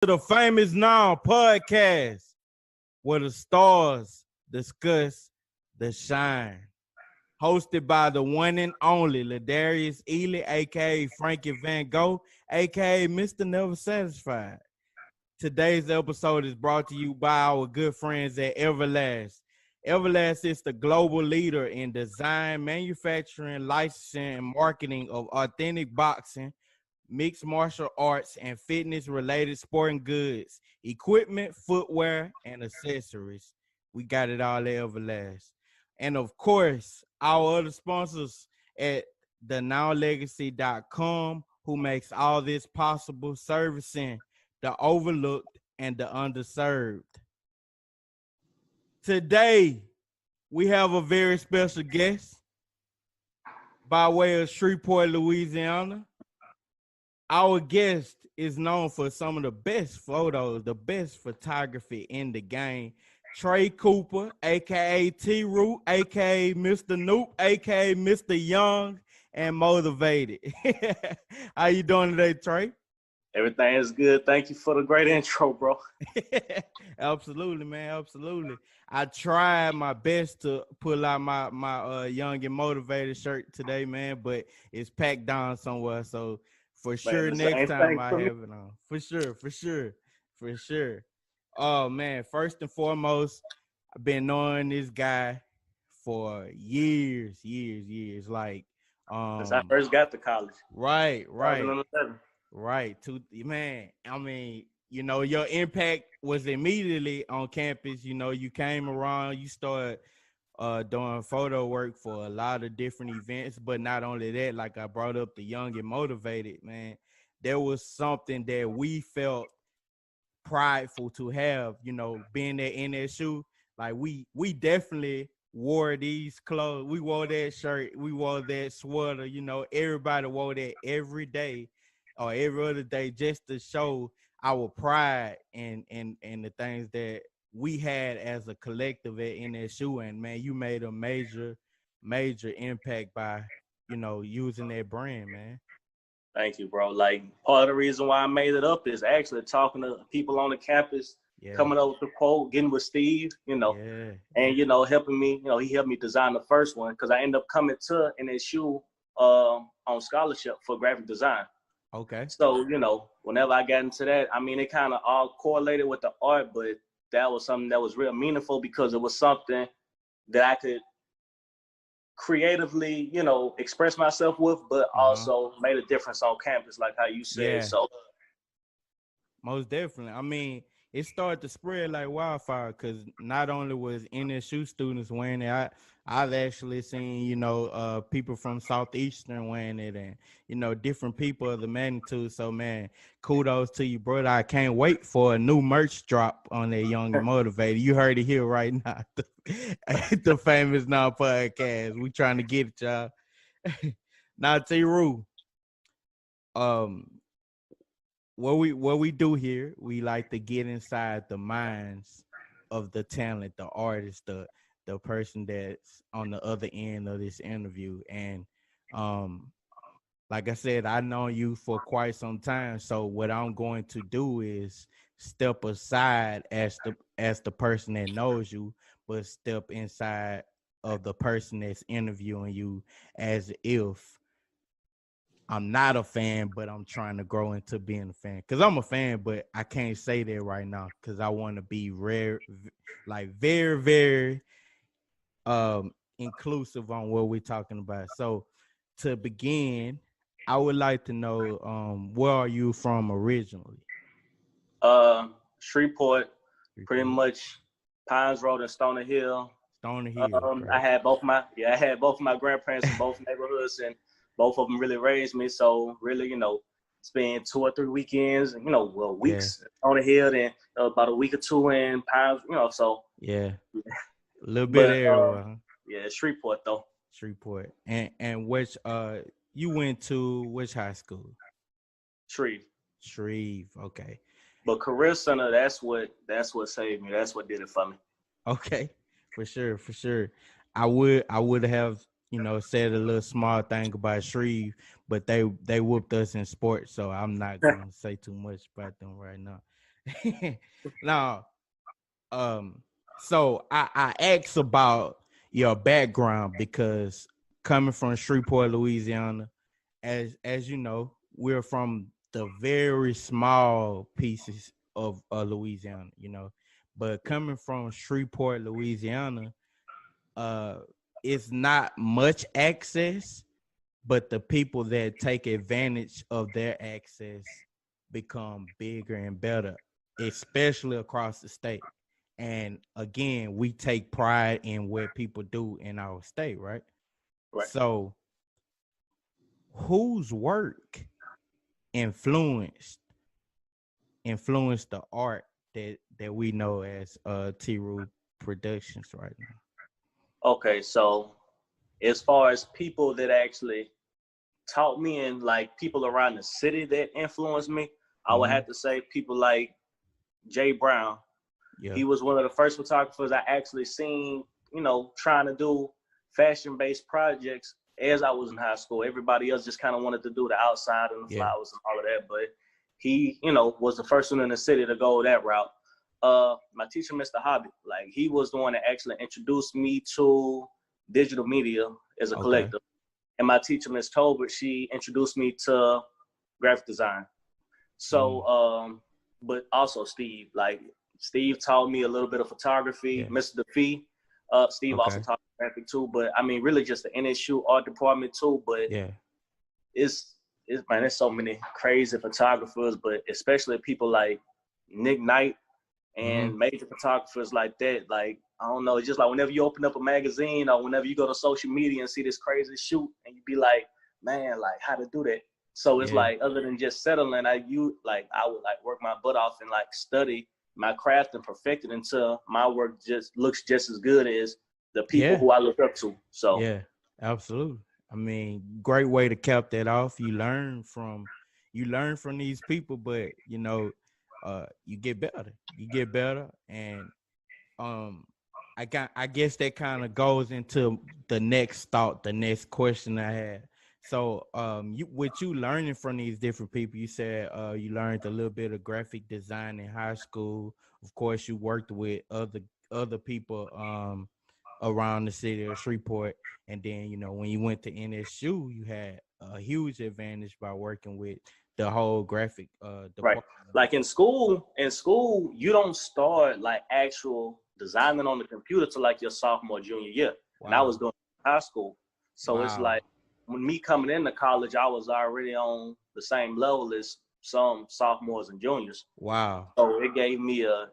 To the Famous Now podcast, where the stars discuss the shine. Hosted by the one and only Ladarius Ely, aka Frankie Van Gogh, aka Mr. Never Satisfied. Today's episode is brought to you by our good friends at Everlast. Everlast is the global leader in design, manufacturing, licensing, and marketing of authentic boxing, mixed martial arts, and fitness-related sporting goods, equipment, footwear, and accessories. We got it all at Everlast. And of course, our other sponsors at thenowlegacy.com, who makes all this possible, servicing the overlooked and the underserved. Today, we have a very special guest by way of Shreveport, Louisiana. Our guest is known for some of the best photos, the best photography in the game. Trey Cooper, aka T-Root, aka Mr. Noop, aka Mr. Young and Motivated. How you doing today, Trey? Everything is good. Thank you for the great intro, bro. Absolutely, man. Absolutely. I tried my best to pull out my Young and Motivated shirt today, man, but it's packed down somewhere. So for sure, Man, next time I have it on. For sure. Oh man, first and foremost, I've been knowing this guy for years. Like since I first got to college. Right. 2011. Right. Man, I mean, your impact was immediately on campus. You came around, you started doing photo work for a lot of different events, but not only that, like I brought up the Young and Motivated, man, there was something that we felt prideful to have, being there in that shoe. Like we definitely wore these clothes. We wore that shirt, we wore that sweater, everybody wore that every day or every other day just to show our pride and the things that we had as a collective in that shoe. And man, you made a major impact by using that brand, man. Thank you, bro. Like, part of the reason why I made it up is actually talking to people on the campus, coming up with the quote, getting with Steve, and helping me. He helped me design the first one because I ended up coming to NSU on scholarship for graphic design. Okay. So, whenever I got into that, I mean, it kind of all correlated with the art, but that was something that was real meaningful because it was something that I could creatively, express myself with, but also made a difference on campus, like how you said. Yeah. So most definitely. I mean, it started to spread like wildfire because not only was NSU students wearing it, I've actually seen, people from Southeastern wearing it and, different people of the magnitude. So, man, kudos to you, brother. I can't wait for a new merch drop on that Young and Motivated. You heard it here right now. The Famous Now podcast. We trying to get it, y'all. Now, T-Roo, what we do here, we like to get inside the minds of the talent, the artist, the person that's on the other end of this interview. And like I said, I know you for quite some time. So what I'm going to do is step aside as the person that knows you, but step inside of the person that's interviewing you as if I'm not a fan, but I'm trying to grow into being a fan. Because I'm a fan, but I can't say that right now because I want to be rare, like very, very inclusive on what we're talking about. So to begin, I would like to know where are you from originally? Shreveport, pretty much Pines Road and Stoner Hill. I had both my grandparents in both neighborhoods, and both of them really raised me. So really, spend 2 or 3 weekends, weeks on the hill, then about a week or two in Pines, so. Yeah. A little bit everywhere. Yeah, Shreveport though. Shreveport. And which you went to which high school? Shreve, okay. But Career Center, that's what saved me. That's what did it for me. Okay, for sure. I would have, said a little small thing about Shreve, but they whooped us in sports, so I'm not gonna say too much about them right now. Now, so I asked about your background because coming from Shreveport, Louisiana, as you know, we're from the very small pieces of Louisiana, you know, but coming from Shreveport, Louisiana, uh, it's not much access, but the people that take advantage of their access become bigger and better, especially across the state. And again, we take pride in what people do in our state, right? Right. So, whose work influenced the art that we know as T-Rule Productions right now? Okay, so as far as people that actually taught me and like people around the city that influenced me, I would have to say people like Jay Brown. Yeah. He was one of the first photographers I actually seen, you know, trying to do fashion-based projects as I was in high school. Everybody else just kind of wanted to do the outside and the flowers and all of that, but he, you know, was the first one in the city to go that route. My teacher, Mr. Hobby, like he was the one that actually introduced me to digital media as a collector. And my teacher, Ms. Tolbert, she introduced me to graphic design. So, but also Steve, like Steve taught me a little bit of photography. Mr. DeFee, Steve also taught me graphic too. But I mean, really just the NSU art department too. But it's man, there's so many crazy photographers, but especially people like Nick Knight and major photographers like that. Like, I don't know, it's just like whenever you open up a magazine or whenever you go to social media and see this crazy shoot and you be like, man, like how to do that. So it's like, other than just settling, I would like work my butt off and like study my craft and perfect it until my work just looks just as good as the people who I look up to. So yeah, absolutely. I mean, great way to cap that off. You learn from these people, but you know, you get better. You get better, and I guess that kind of goes into the next thought, the next question I had. So, you learning from these different people, you said you learned a little bit of graphic design in high school. Of course, you worked with other people around the city of Shreveport, and then you know when you went to NSU, you had a huge advantage by working with the whole graphic department. Right. Like in school, you don't start like actual designing on the computer till like your sophomore, junior year. Wow. And I was doing high school. So it's like when me coming into college, I was already on the same level as some sophomores and juniors. Wow. So it gave me a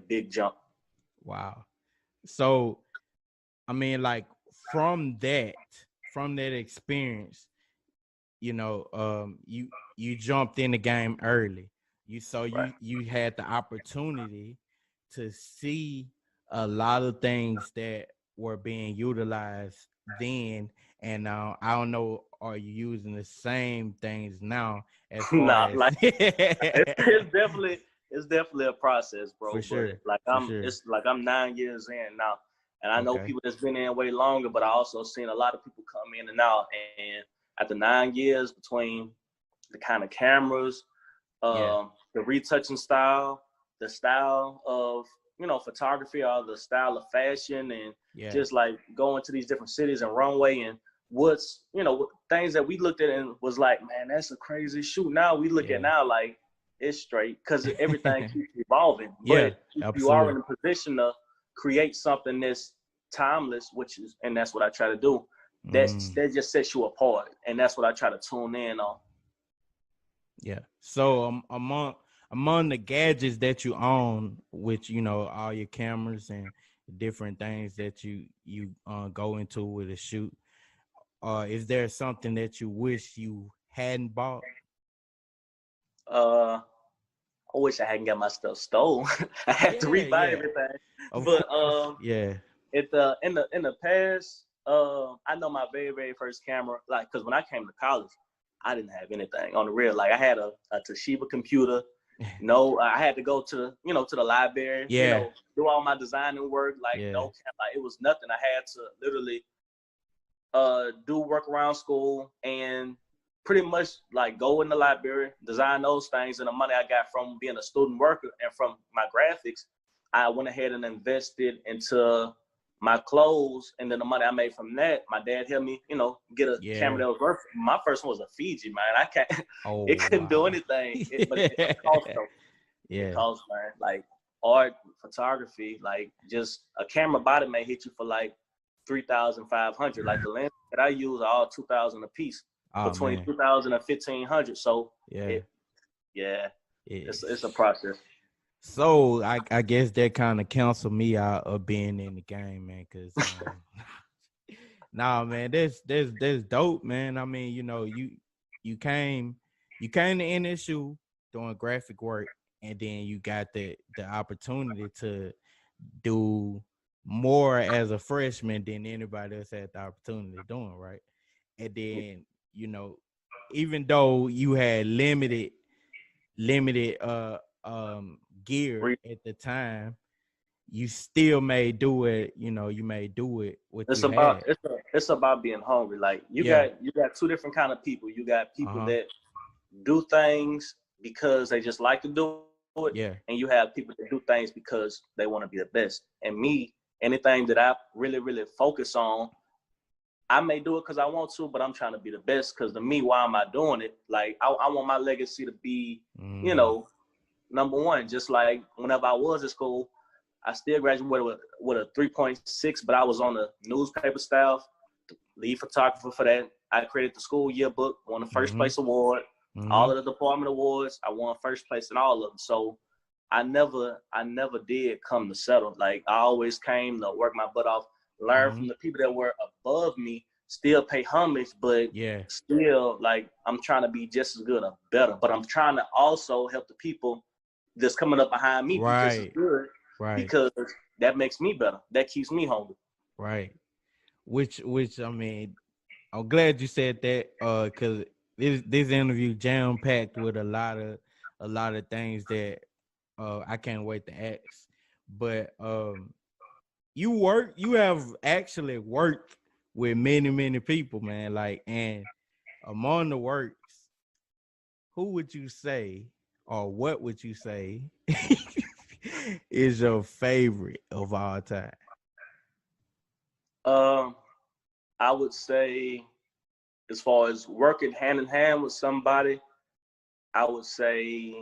big jump. Wow. So I mean, like from that experience, you know, you jumped in the game early. You had the opportunity to see a lot of things that were being utilized then, and I don't know, are you using the same things now? As far as like it's definitely a process, bro. For sure. It's like I'm 9 years in now, and I know people that's been in way longer, but I also seen a lot of people come in and out, and after 9 years between the kind of cameras, the retouching style, the style of, you know, photography, or the style of fashion, and just like going to these different cities and runway, and what's, you know, things that we looked at and was like, man, that's a crazy shoot. Now we look at now like it's straight, because everything keeps evolving. But if you are in a position to create something that's timeless, and that's what I try to do. That just sets you apart, and that's what I try to tune in on. Yeah. So among the gadgets that you own, which, you know, all your cameras and different things that you go into with a shoot, is there something that you wish you hadn't bought? I wish I hadn't got my stuff stolen. I had to rebuy everything. But in the past, I know my very, very first camera, like, because when I came to college, I didn't have anything on the real. Like, I had a Toshiba computer. No, I had to go to the library, you know, do all my designing work. Like, it was nothing. I had to literally do work around school and pretty much like go in the library, design those things, and the money I got from being a student worker and from my graphics, I went ahead and invested into my clothes, and then the money I made from that, my dad helped me, get a camera that was worth. My first one was a Fiji, man. I can't. It couldn't do anything, but it cost though. Yeah, it cost, man. Like art, photography, like just a camera body may hit you for like $3,500. Like the lens that I use are all $2,000 a piece, between $2,000 and $1,500. So it's a process. So I guess that kind of canceled me out of being in the game, man. Cause nah, man, that's dope, man. I mean, you came to NSU doing graphic work, and then you got the opportunity to do more as a freshman than anybody else had the opportunity of doing, right? And then, even though you had limited gear at the time, you still may do it. You may do it with it's about being hungry. Like you got two different kind of people. You got people that do things because they just like to do it, and you have people that do things because they want to be the best. And me, anything that I really, really focus on, I may do it because I want to, but I'm trying to be the best. Because to me, why am I doing it? Like I want my legacy to be, number one. Just like whenever I was in school, I still graduated with a 3.6, but I was on the newspaper staff, lead photographer for that. I created the school yearbook, won the first place award. All of the department awards, I won first place in all of them. So I never did come to settle. Like I always came to work my butt off, learn from the people that were above me, still pay homage, but still like I'm trying to be just as good or better. But I'm trying to also help the people that's coming up behind me be just as good, because that makes me better. That keeps me hungry. Right. Which I mean, I'm glad you said that, because this interview jam packed with a lot of things that I can't wait to ask. But you have actually worked with many people, man. Like, and among the works, who would you say, or what would you say is your favorite of all time? I would say, as far as working hand in hand with somebody, I would say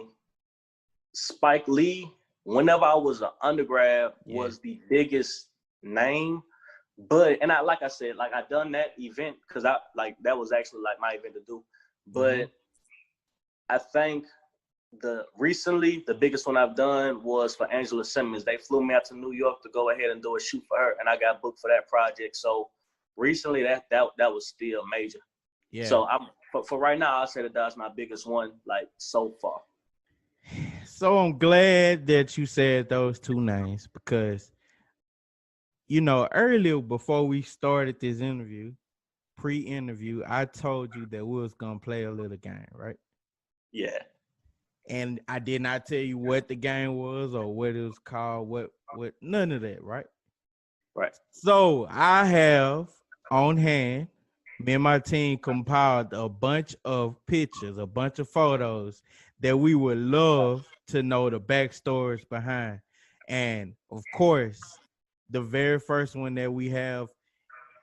Spike Lee. Whenever I was an undergrad, was the biggest name. But like I said, like I done that event because that was actually like my event to do. But I think the biggest one I've done was for Angela Simmons. They flew me out to New York to go ahead and do a shoot for her, and I got booked for that project. So recently, that was still major. Yeah. So for right now, I'll say that's my biggest one, like so far. So I'm glad that you said those two names, because earlier before we started this interview, pre-interview, I told you that we was gonna play a little game, right? Yeah. And I did not tell you what the game was or what it was called, what none of that, right? Right. So I have on hand, me and my team compiled a bunch of pictures, a bunch of photos that we would love to know the backstories behind. And of course, the very first one that we have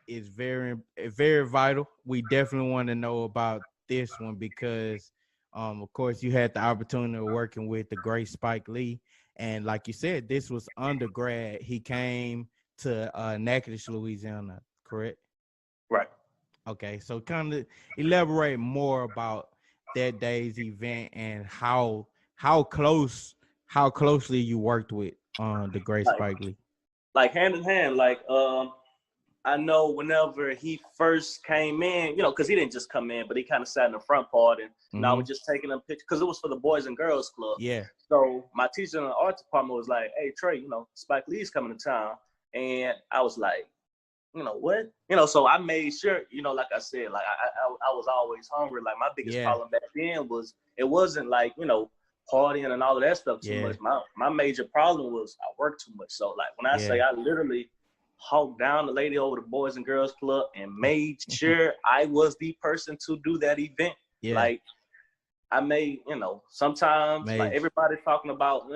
is very, very vital. We definitely want to know about this one because, of course, you had the opportunity of working with the great Spike Lee. And like you said, this was undergrad. He came to Natchitoches, Louisiana, correct? Right. Okay, so kind of elaborate more about that day's event and how closely you worked with the great Spike Lee. Like hand in hand, like I know whenever he first came in, because he didn't just come in, but he kind of sat in the front part, and I was just taking a picture because it was for the Boys and Girls Club. Yeah. So my teacher in the art department was like, "Hey Trey, Spike Lee's coming to town," and I was like, what? So I made sure, like I said, like I was always hungry. Like my biggest problem back then was it wasn't like, partying and all of that stuff too much. My major problem was I worked too much. So like when I say I literally hawked down the lady over the Boys and Girls Club and made sure I was the person to do that event. Yeah. Like I may, sometimes like everybody's talking about,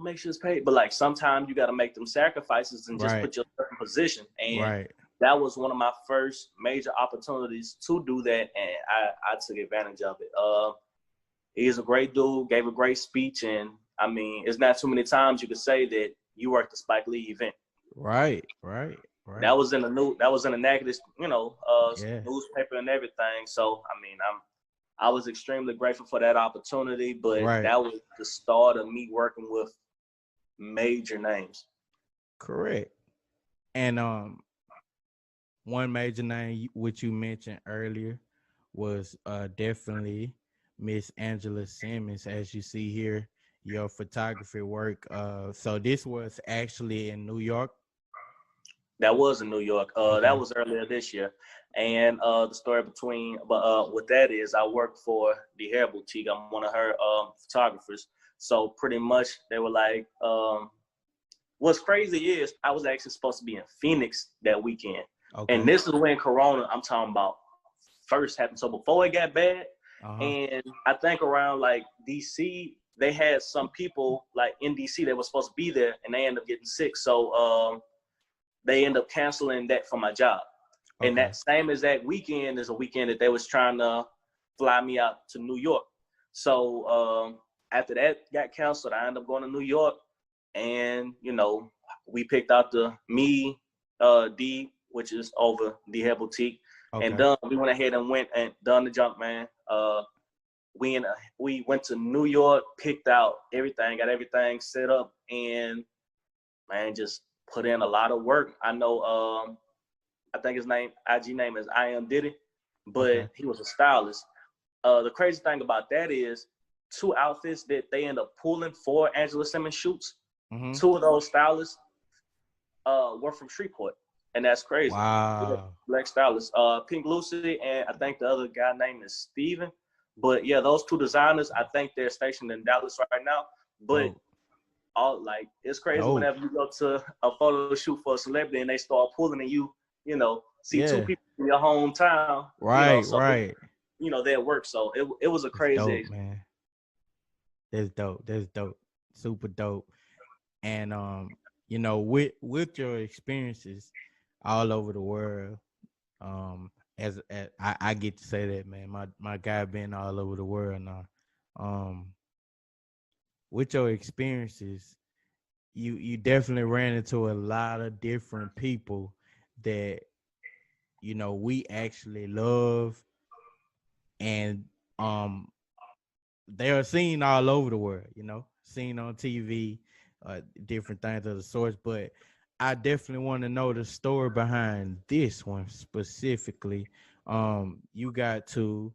make sure it's paid. But like sometimes you got to make them sacrifices and just put yourself in position. And that was one of my first major opportunities to do that. And I took advantage of it. He's a great dude, gave a great speech. And I mean, it's not too many times you could say that you worked the Spike Lee event. Right. That was in the negative, newspaper and everything. So, I mean, I was extremely grateful for that opportunity, but that was the start of me working with major names. Correct. And one major name which you mentioned earlier was definitely Miss Angela Simmons, as you see here, your photography work. So this was actually in New York. That was in New York. That was earlier this year. And the story what that is, I work for the Hair Boutique. I'm one of her photographers. So pretty much they were like, what's crazy is I was actually supposed to be in Phoenix that weekend. Okay. And this is when Corona, I'm talking about, first happened. So before it got bad, and I think around like DC, they had some people like in DC that were supposed to be there and they ended up getting sick. So they end up canceling that for my job. Okay. And that same exact weekend is a weekend that they was trying to fly me out to New York. So after that got canceled, I ended up going to New York. And, we picked out D, which is over the Hair Boutique. Okay. And we went ahead and went and done the jump, man. We went to New York, picked out everything, got everything set up, and, man, just put in a lot of work. I know, I think his IG name is I Am Diddy, but he was a stylist. The crazy thing about that is 2 outfits that they end up pulling for Angela Simmons shoots. 2 of those stylists were from Shreveport, and that's crazy. Wow. Black stylists, Pink Lucy, and I think the other guy named is Steven. But yeah, those 2 designers, I think they're stationed in Dallas right now. But it's crazy whenever you go to a photo shoot for a celebrity and they start pulling and you see 2 people in your hometown. Right. Their work. So it was a crazy dope, man. That's dope. Super dope. And with your experiences all over the world, as I get to say that, man, my guy been all over the world now. With your experiences, you definitely ran into a lot of different people that we actually love, and they are seen all over the world, seen on TV, different things of the sorts. But I definitely want to know the story behind this one specifically. You got to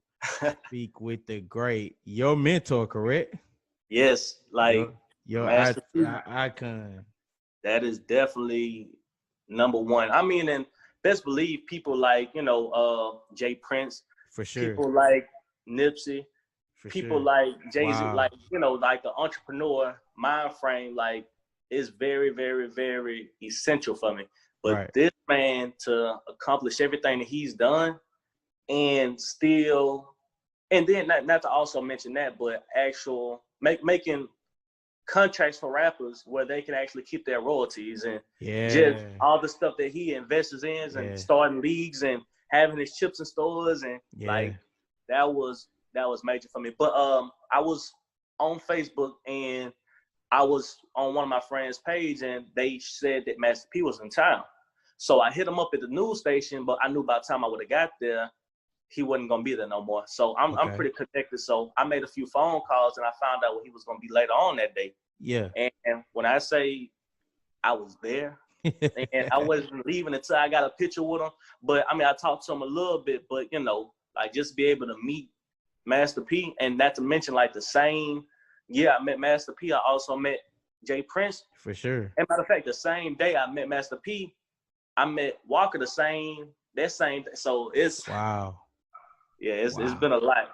speak with the great, your mentor, correct? Yes, like your icon. That is definitely number one. I mean, and best believe people like Jay Prince, for sure. People like Nipsey, people like Jay-Z, like like the entrepreneur mind frame, like is very, very, very essential for me. But this man, to accomplish everything that he's done, and still, and then not to also mention that, but actual making contracts for rappers where they can actually keep their royalties, and just all the stuff that he invests in, and starting leagues and having his chips in stores, and like that was major for me. But I was on Facebook and I was on one of my friends' page, and they said that Master P was in town. So I hit him up at the news station, but I knew by the time I would have got there, he wasn't gonna be there no more. So I'm pretty connected. So I made a few phone calls and I found out he was gonna be later on that day. Yeah. And when I say I was there, and I wasn't leaving until I got a picture with him. But I mean, I talked to him a little bit, but like just be able to meet Master P, and not to mention like the same year I met Master P, I also met Jay Prince. For sure. And matter of fact, the same day I met Master P, I met Walker that same day. So it's it's been a lot.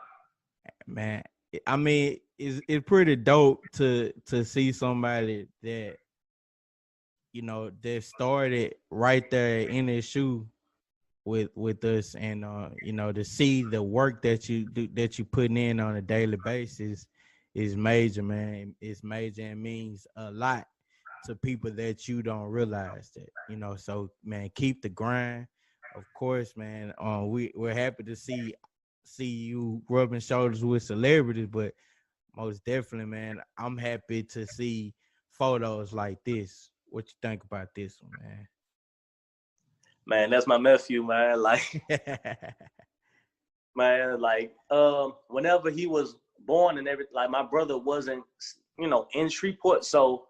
Man, I mean, it's pretty dope to see somebody that that started right there in his shoe with us, and you know, to see the work that you do, that you putting in on a daily basis is major, man. It's major and means a lot to people that you don't realize that, you know. So man, keep the grind. Of course, man. We're happy to see you rubbing shoulders with celebrities, but most definitely, man, I'm happy to see photos like this. What you think about this one, man? Man, that's my nephew, man. Like, man, like, whenever he was born and everything, like my brother wasn't, you know, in Shreveport, so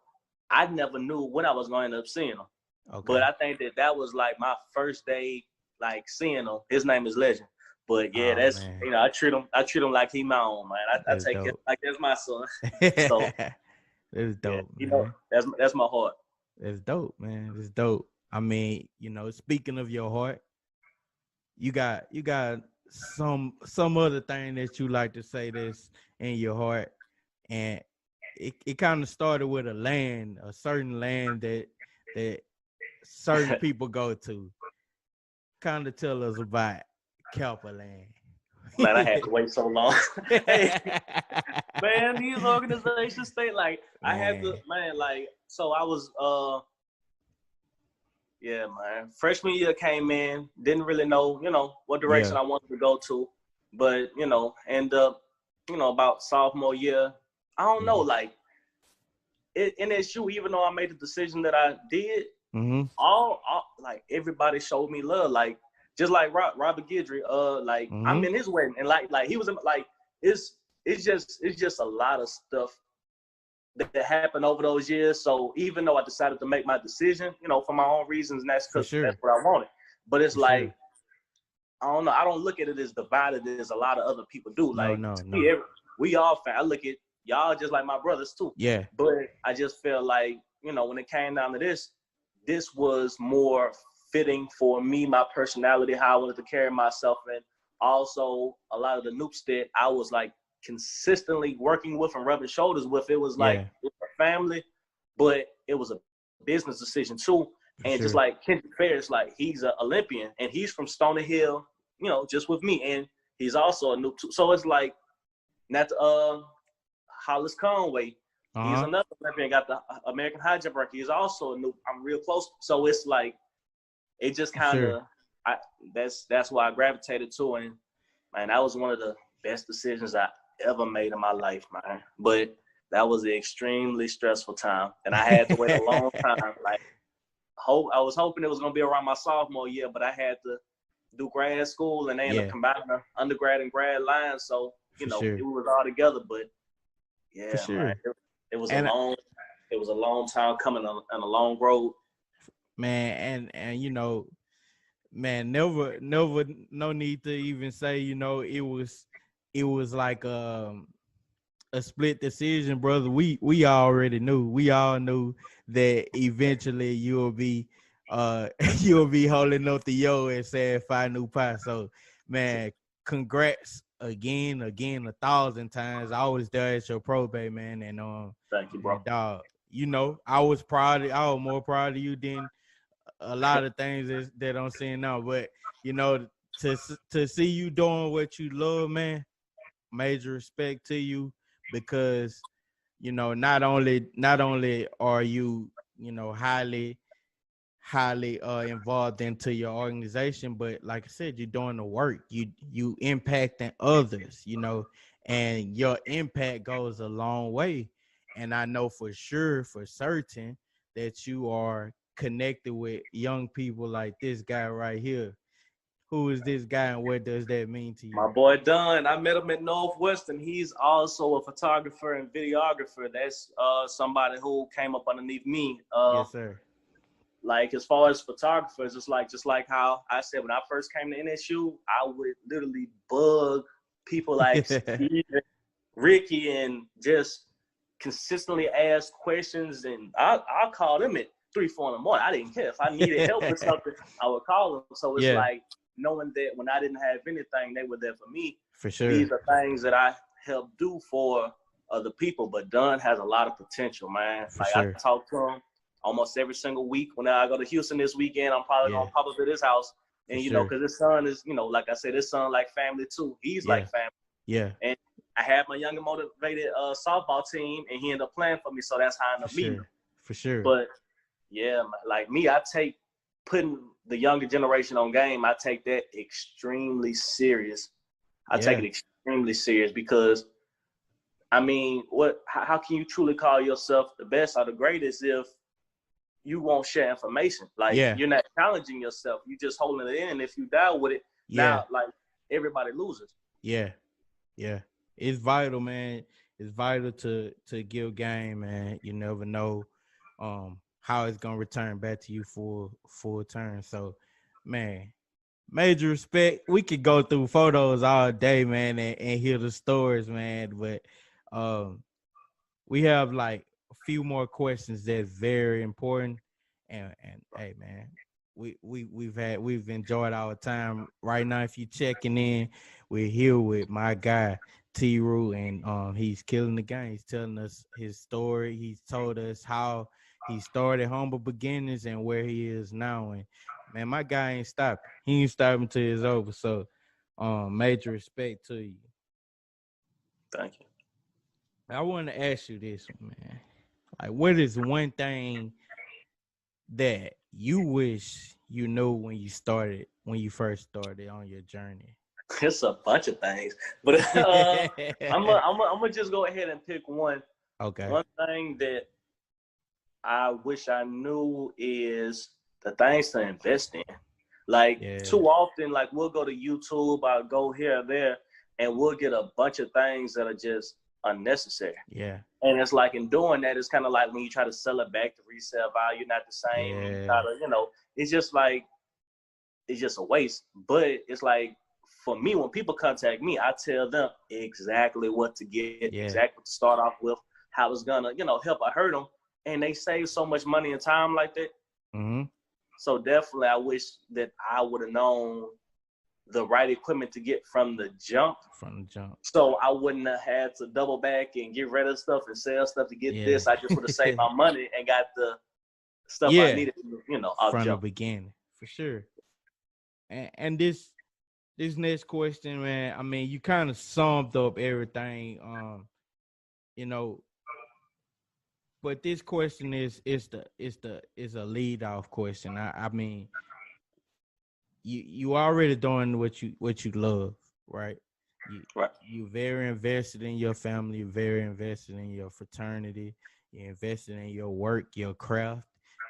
I never knew when I was going to end up seeing him. Okay. But I think that was like my first day, like seeing him. His name is Legend. But yeah, that's man. You know, I treat him like he my own, man. I take it like that's my son. So that's dope. Yeah, you know, that's my heart. That's dope, man. It's dope. I mean, you know, speaking of your heart, you got some other thing that you like to say that's in your heart, and it kind of started with a certain land that certain people go to. Kind of tell us about Kelper Land. Man, I had to wait so long. Hey, man, these organizations stay like man. I had to, man, like, so I was yeah, man. Freshman year came in, didn't really know, you know, what direction I wanted to go to. But, you know, end up, you know, about sophomore year, I don't know, like in SU, even though I made the decision that I did, all like everybody showed me love. Like just like Robert Guidry, like I'm in his wedding, and like he was in, like it's just a lot of stuff that happened over those years. So even though I decided to make my decision, you know, for my own reasons, and that's because that's what I wanted. But it's I don't know. I don't look at it as divided as a lot of other people do. Like no. We all I look at y'all just like my brothers too. Yeah. But I just feel like, you know, when it came down to this was more fitting for me, my personality, how I wanted to carry myself, and also a lot of the noops that I was like consistently working with and rubbing shoulders with. It was like it was a family, but it was a business decision too. And just like Kendrick Ferris, like he's an Olympian and he's from Stony Hill, you know, just with me, and he's also a noob too. So it's like not Hollis Conway. He's another Olympian, got the American high jump record. He's also a noob. I'm real close. So it's like it just kind of that's why I gravitated to, and man, that was one of the best decisions I ever made in my life, man. But that was an extremely stressful time, and I had to wait a long time. Like, I was hoping it was gonna be around my sophomore year, but I had to do grad school, and they ended up combining the undergrad and grad lines, so you know it was all together. But yeah, man, it was a long time coming on a long road. Man, and you know, man, never, no need to even say, you know, it was like a split decision, brother. We already knew. We all knew that eventually you'll be holding up the yo and saying Phi Nu Pi. So man, congrats again 1,000 times. I was there at your probate, man, and thank you, bro. Dog, you know, I was more proud of you than a lot of things that I'm seeing now. But you know, to see you doing what you love, man, major respect to you, because you know, not only are you, you know, highly involved into your organization, but like I said, you're doing the work. You impacting others, you know, and your impact goes a long way. And I know for certain that you are connected with young people like this guy right here. Who is this guy, and what does that mean to you? My boy Dunn. I met him at Northwestern. He's also a photographer and videographer. That's somebody who came up underneath me. Yes, sir. Like as far as photographers, it's like just like how I said when I first came to NSU, I would literally bug people like Steve, Ricky, and just consistently ask questions. And I'll call them at 3, 4 in the morning. I didn't care. If I needed help with something, I would call them. So it's like knowing that when I didn't have anything, they were there for me. For sure. These are things that I help do for other people. But Dunn has a lot of potential, man. For sure. I talk to him almost every single week. When I go to Houston this weekend, I'm probably gonna pop up at his house. And, you know, because his son is, you know, like I said, his son like family too. He's like family. Yeah. And I had my young and motivated softball team, and he ended up playing for me. So that's how I ended up meeting him. For sure. But, yeah, like me, I take putting the younger generation on game, I take that extremely serious. I take it extremely serious because, I mean, how can you truly call yourself the best or the greatest if you won't share information? Like, you're not challenging yourself. You're just holding it in. And if you die with it, now, like, everybody loses. Yeah. It's vital, man. It's vital to give game, man. You never know how it's going to return back to you full turn. So, man, major respect. We could go through photos all day, man, and hear the stories, man. But we have like a few more questions that's very important. And hey, man, we've enjoyed our time. Right now, if you're checking in, we're here with my guy T-Ru, and he's killing the game. He's telling us his story. He's told us how he started humble beginnings and where he is now. And man, my guy ain't stopping. He ain't stopping till it's over. So, major respect to you. Thank you. I want to ask you this, man. Like, what is one thing that you wish you knew when you first started on your journey? It's a bunch of things, but I'm gonna just go ahead and pick one. Okay. One thing that I wish I knew is the things to invest in. Like too often, like we'll go to YouTube, I'll go here or there, and we'll get a bunch of things that are just unnecessary. Yeah. And it's like in doing that, it's kind of like when you try to sell it back, the resale value not the same. Yeah. You gotta, you know, it's just like it's just a waste. But it's like for me, when people contact me, I tell them exactly what to get, exactly what to start off with, how it's gonna, you know, help or hurt them, and they save so much money and time like that. Mm-hmm. So definitely, I wish that I would have known the right equipment to get from the jump. So I wouldn't have had to double back and get rid of stuff and sell stuff to get this. I just would have saved my money and got the stuff I needed, you know, from the beginning, for sure. And this next question, man, I mean, you kind of summed up everything, you know. But this question is a lead off question. I mean, you already doing what you love, right? You're very invested in your family. You're very invested in your fraternity. You're invested in your work, your craft.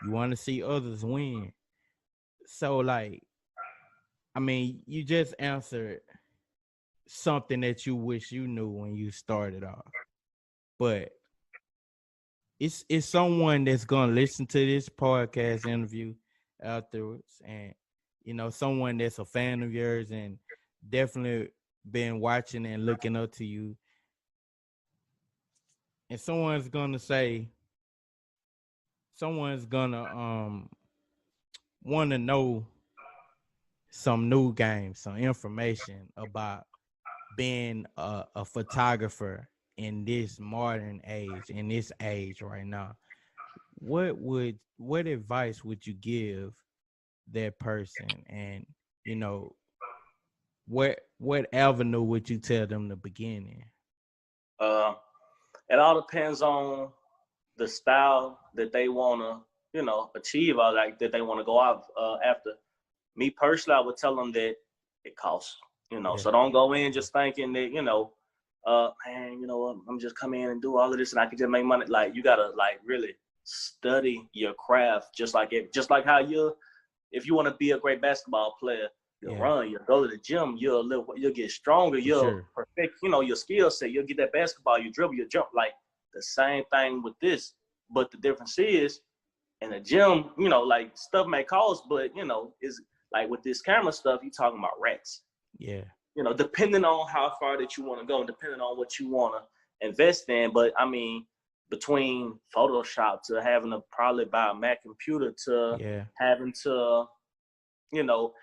You want to see others win. So, like, I mean, you just answered something that you wish you knew when you started off, but it's someone that's gonna listen to this podcast interview afterwards, and you know, someone that's a fan of yours and definitely been watching and looking up to you, and someone's gonna want to know some new games, some information about being a photographer in this modern age, in this age right now. What advice would you give that person? And you know, what avenue would you tell them to begin in? It all depends on the style that they want to, you know, achieve, or like that they want to go out after. Me personally, I would tell them that it costs, you know, so don't go in just thinking that, you know, man, you know, I'm just come in and do all of this and I can just make money. Like, you gotta like really study your craft, just like how if you want to be a great basketball player, you'll run, you'll go to the gym, you'll get stronger, you'll perfect, you know, your skill set, you'll get that basketball, you dribble, you jump. Like the same thing with this, but the difference is in the gym, you know, like stuff may cost, but you know, is like with this camera stuff, you're talking about racks. Yeah. You know, depending on how far that you want to go and depending on what you want to invest in. But I mean, between Photoshop to having to probably buy a Mac computer to having to, you know,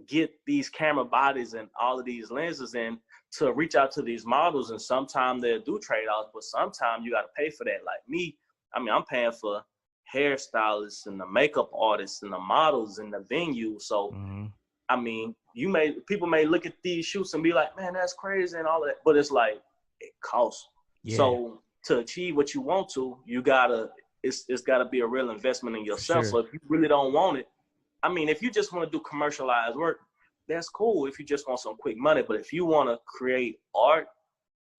get these camera bodies and all of these lenses in to reach out to these models. And sometimes they'll do trade-offs, but sometimes you got to pay for that. Like me, I mean, I'm paying for hairstylists and the makeup artists and the models and the venue. So, I mean, people may look at these shoots and be like, man, that's crazy and all that, but it's like it costs. Yeah. So to achieve what you want to, it's gotta be a real investment in yourself. Sure. So if you really don't want it, I mean, if you just want to do commercialized work, that's cool. If you just want some quick money, but if you want to create art,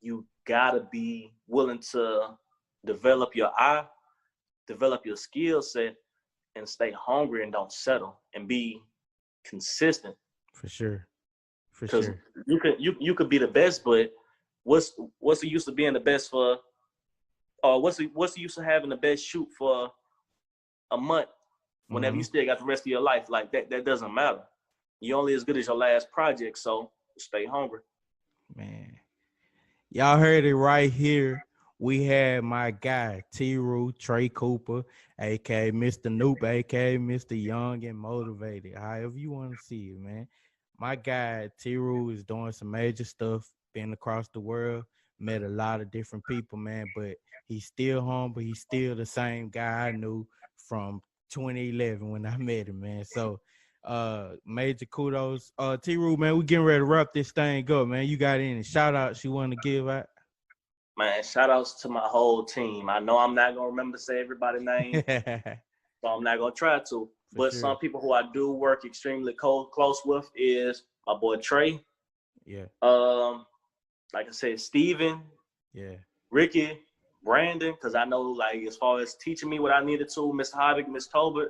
you gotta be willing to develop your eye, develop your skill set, and stay hungry and don't settle and be consistent. For sure. Because you could be the best, but what's the use of being the best for? What's the use of having the best shoot for a month whenever you still got the rest of your life? Like that doesn't matter. You're only as good as your last project, so stay hungry. Man, y'all heard it right here. We had my guy, T-Roo, Trey Cooper, a.k.a. Mr. Noop, a.k.a. Mr. Young and Motivated, however you want to see it, man. My guy, T-Roo, is doing some major stuff, been across the world, met a lot of different people, man, but he's still humble. He's still the same guy I knew from 2011 when I met him, man. So, major kudos. T-Roo, man, we getting ready to wrap this thing up, man. You got any shout-outs you want to give out? Man, shout-outs to my whole team. I know I'm not going to remember to say everybody's name, so I'm not going to try to. But some people who I do work extremely close with is my boy Trey. Yeah. Like I said, Steven. Yeah. Ricky, Brandon, because I know, like, as far as teaching me what I needed to, Miss Havoc, Miss Tolbert,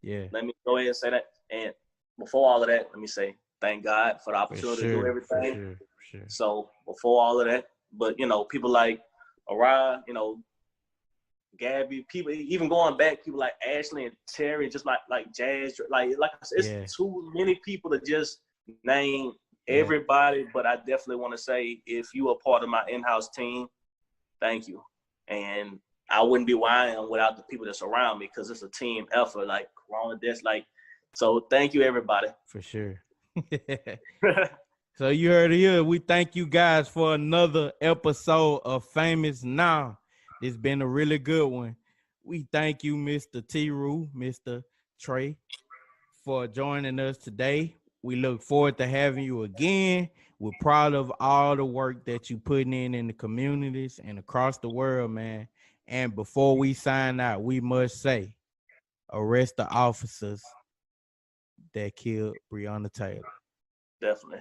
yeah. Let me go ahead and say that. And before all of that, let me say thank God for the opportunity to do everything. For sure. So before all of that, but, people like Araya, Gabby, people even going back, people like Ashley and Terry, just like Jazz, like I said, it's too many people to just name everybody. But I definitely want to say, if you are part of my in-house team, thank you. And I wouldn't be where I am without the people that's around me, because it's a team effort. Like Corona, so thank you, everybody. For sure. So you heard it here. We thank you guys for another episode of Famous Now. It's been a really good one. We thank you, Mr. T-Roo, Mr. Trey, for joining us today. We look forward to having you again. We're proud of all the work that you putting in the communities and across the world, man. And before we sign out, we must say, arrest the officers that killed Breonna Taylor. Definitely.